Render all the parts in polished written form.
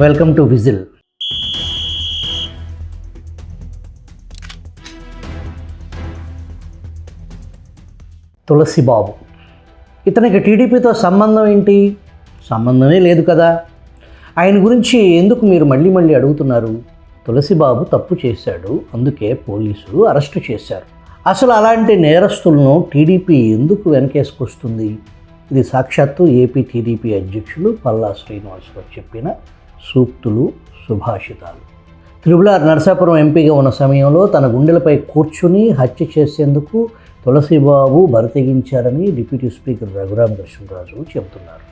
Welcome to whistle. Tulasibabu ఇతనికి టీడీపీతో సంబంధం ఏంటి? సంబంధమే లేదు కదా. ఆయన గురించి ఎందుకు మీరు మళ్ళీ మళ్ళీ అడుగుతున్నారు? తులసిబాబు తప్పు చేశాడు, అందుకే పోలీసులు అరెస్టు చేశారు. అసలు అలాంటి నేరస్తులను టీడీపీ ఎందుకు వెనకేసుకొస్తుంది? ఇది సాక్షాత్తు ఏపీ టీడీపీ అధ్యక్షులు పల్లా శ్రీనివాసరావు చెప్పిన సూక్తులు, సుభాషితాలు. త్రిపులార్ నరసాపురం ఎంపీగా ఉన్న సమయంలో తన గుండెలపై కూర్చుని హత్య చేసేందుకు తులసిబాబు బరితెగించారని డిప్యూటీ స్పీకర్ రఘురామకృష్ణరాజు చెబుతున్నారు.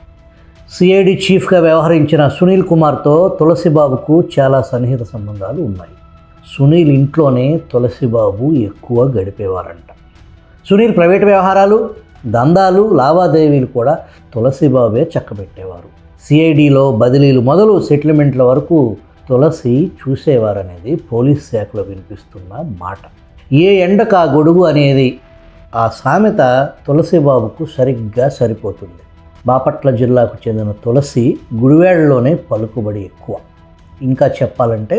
సిఐడి చీఫ్గా వ్యవహరించిన సునీల్ కుమార్తో తులసిబాబుకు చాలా సన్నిహిత సంబంధాలు ఉన్నాయి. సునీల్ ఇంట్లోనే తులసిబాబు ఎక్కువ గడిపేవారంట. సునీల్ ప్రైవేటు వ్యవహారాలు, దందాలు, లావాదేవీలు కూడా తులసిబాబే చక్కబెట్టేవారు. సిఐడిలో బదిలీలు మొదలు సెటిల్మెంట్ల వరకు తులసి చూసేవారనేది పోలీస్ శాఖలో వినిపిస్తున్న మాట. ఏ ఎండకు ఆ గొడుగు అనేది ఆ సామెత తులసిబాబుకు సరిగ్గా సరిపోతుంది. బాపట్ల జిల్లాకు చెందిన తులసి గుడివాడలోనే పలుకుబడి ఎక్కువ. ఇంకా చెప్పాలంటే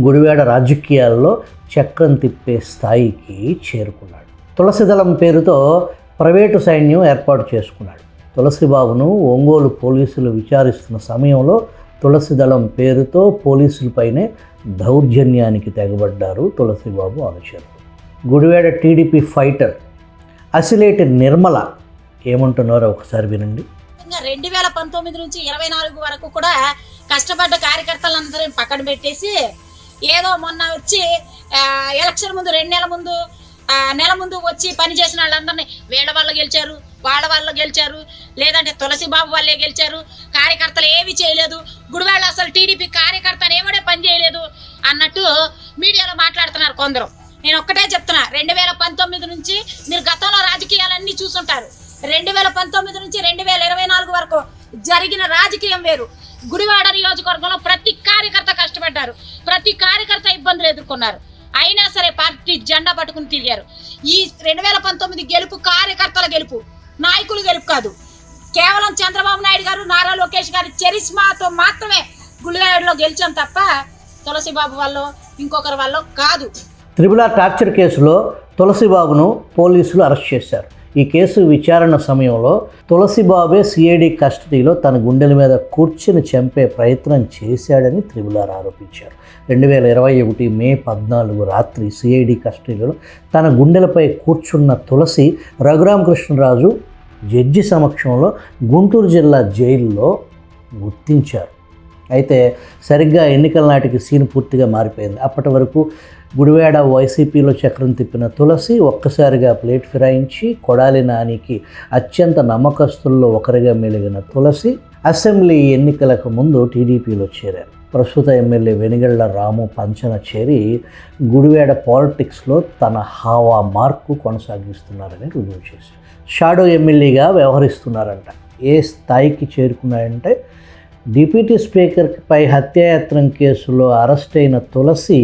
గుడివాడ రాజకీయాల్లో చక్రం తిప్పే స్థాయికి చేరుకున్నాడు. తులసిదళం పేరుతో ప్రైవేటు సైన్యం ఏర్పాటు చేసుకున్నాడు. తులసిబాబును ఒంగోలు పోలీసులు విచారిస్తున్న సమయంలో తులసిదళం పేరుతో పోలీసులపైనే దౌర్జన్యానికి తెగబడ్డారు తులసిబాబు అనుచరులు. గుడివాడ టీడీపీ ఫైటర్ అసిలేటి నిర్మల ఏమంటున్నారో ఒకసారి వినండి. 2019 నుంచి 24 వరకు కూడా కష్టపడ్డ కార్యకర్తలందరినీ పక్కన పెట్టేసి ఏదో మొన్న వచ్చి ఎలక్షన్ ముందు 2 నెలల ముందు నెల ముందు వచ్చి పనిచేసిన వాళ్ళందరినీ వీళ్ళ వల్ల గెలిచారు, వాళ్ళ వల్ల గెలిచారు, లేదంటే తులసిబాబు వల్లే గెలిచారు, కార్యకర్తలు ఏమి చేయలేదు, గుడివాడ అసలు టీడీపీ కార్యకర్త అనేవాడే పని చేయలేదు అన్నట్టు మీడియాలో మాట్లాడుతున్నారు కొందరు. నేను ఒక్కటే చెప్తున్నా, 2019 నుంచి మీరు గతంలో రాజకీయాలన్నీ చూసుంటారు. 2019 నుంచి 2024 వరకు జరిగిన రాజకీయం వేరు. గుడివాడ నియోజకవర్గంలో ప్రతి కార్యకర్త కష్టపడ్డారు, ప్రతి కార్యకర్త ఇబ్బందులు ఎదుర్కొన్నారు. అయినా సరే పార్టీ జెండా పట్టుకుని తిరిగారు. ఈ 2019 గెలుపు కార్యకర్తల గెలుపు, నాయకులు గెలుపు కాదు. కేవలం చంద్రబాబు నాయుడు గారు, నారా లోకేష్ గారి చరిస్మాతో మాత్రమే గుడివాడలో గెలిచాం తప్ప తులసిబాబు వల్ల ఇంకొకరి వల్ల కాదు. త్రిపులార్ టార్చర్ కేసులో తులసిబాబును పోలీసులు అరెస్ట్ చేశారు. ఈ కేసు విచారణ సమయంలో తులసిబాబే సిఐడి కస్టడీలో తన గుండెల మీద కూర్చుని చంపే ప్రయత్నం చేశాడని త్రిపులార్ ఆరోపించారు. 2021 మే 14 రాత్రి సిఐడి కస్టడీలో తన గుండెలపై కూర్చున్న తులసి రఘురామకృష్ణరాజు జడ్జి సమక్షంలో గుంటూరు జిల్లా జైల్లో గుర్తించారు. అయితే సరిగ్గా ఎన్నికల నాటికి సీన్ పూర్తిగా మారిపోయింది. అప్పటి వరకు గుడివాడ వైసీపీలో చక్రం తిప్పిన తులసి ఒక్కసారిగా ప్లేట్ ఫిరాయించి కొడాలి నానికి అత్యంత నమ్మకస్తుల్లో ఒకరిగా మెలిగిన తులసి అసెంబ్లీ ఎన్నికలకు ముందు టీడీపీలో చేరారు. ప్రస్తుత ఎమ్మెల్యే వెనిగళ్ల రాము పంచన చేరి గుడివాడ పాలిటిక్స్లో తన హావా మార్కు కొనసాగిస్తున్నారని రుజువు చేశారు. షాడో ఎమ్మెల్యేగా వ్యవహరిస్తున్నారంట. ఏ స్థాయికి చేరుకున్నాయంటే డిప్యూటీ స్పీకర్పై హత్యాయత్నం కేసులో అరెస్ట్ అయిన తులసి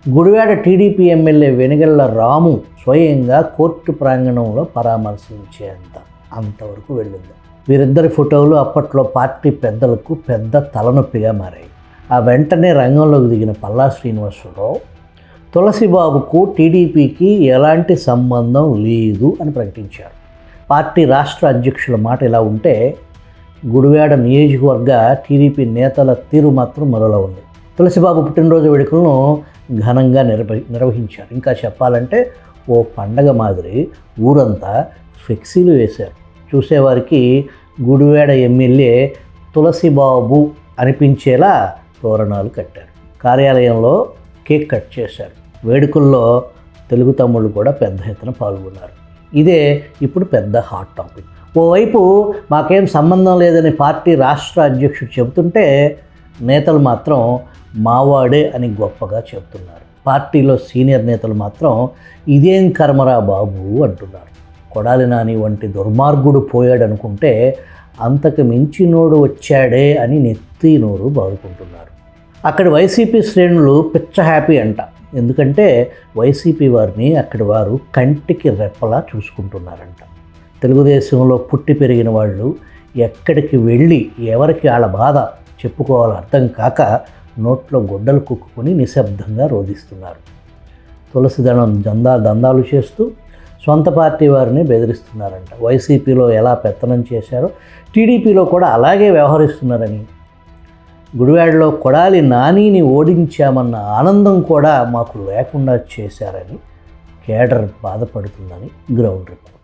గుడివాడ టీడీపీ ఎమ్మెల్యే వెనిగళ్ల రాము స్వయంగా కోర్టు ప్రాంగణంలో పరామర్శించేంత అంతవరకు వెళ్ళింది. వీరిద్దరి ఫోటోలు అప్పట్లో పార్టీ పెద్దలకు పెద్ద తలనొప్పిగా మారాయి. ఆ వెంటనే రంగంలోకి దిగిన పల్లా శ్రీనివాసరావు తులసిబాబుకు టీడీపీకి ఎలాంటి సంబంధం లేదు అని ప్రకటించారు. పార్టీ రాష్ట్ర అధ్యక్షుల మాట ఇలా ఉంటే గుడివాడ నియోజకవర్గ టీడీపీ నేతల తీరు మాత్రం మరోలా ఉంది. తులసిబాబు పుట్టినరోజు వేడుకలను ఘనంగా నిర్వహించారు. ఇంకా చెప్పాలంటే ఓ పండగ మాదిరి ఊరంతా ఫ్లెక్సీలు వేశారు. చూసేవారికి గుడివాడ ఎమ్మెల్యే తులసిబాబు అనిపించేలా తోరణాలు కట్టారు. కార్యాలయంలో కేక్ కట్ చేశారు. వేడుకల్లో తెలుగు తమ్ముళ్ళు కూడా పెద్ద ఎత్తున పాల్గొన్నారు. ఇదే ఇప్పుడు పెద్ద హాట్ టాపిక్. ఓవైపు మాకేం సంబంధం లేదని పార్టీ రాష్ట్ర అధ్యక్షుడు చెబుతుంటే నేతలు మాత్రం మావాడే అని గొప్పగా చెబుతున్నారు. పార్టీలో సీనియర్ నేతలు మాత్రం ఇదేం కర్మరా బాబు అంటున్నారు. కొడాలి నాని వంటి దుర్మార్గుడు పోయాడనుకుంటే అంతకు మించినోడు వచ్చాడే అని నెత్తి నోరు బాదుకుంటున్నారు. అక్కడి వైసీపీ శ్రేణులు పిచ్చ హ్యాపీ అంట. ఎందుకంటే వైసీపీ వారిని అక్కడి వారు కంటికి రెప్పలా చూసుకుంటున్నారంట. తెలుగుదేశంలో పుట్టి పెరిగిన వాళ్ళు ఎక్కడికి వెళ్ళి ఎవరికి వాళ్ళ బాధ చెప్పుకోవాలో అర్థం కాక నోట్లో గొడ్డలు కుక్కుని నిశ్శబ్దంగా రోధిస్తున్నారు. తులసిదళం దందాలు చేస్తూ సొంత పార్టీ వారిని బెదిరిస్తున్నారంట. వైసీపీలో ఎలా పెత్తనం చేశారో టీడీపీలో కూడా అలాగే వ్యవహరిస్తున్నారని, గుడివాడలో కొడాలి నానిని ఓడించామన్న ఆనందం కూడా మాకు లేకుండా చేశారని కేడర్ బాధపడుతుందని గ్రౌండ్ రిపోర్ట్.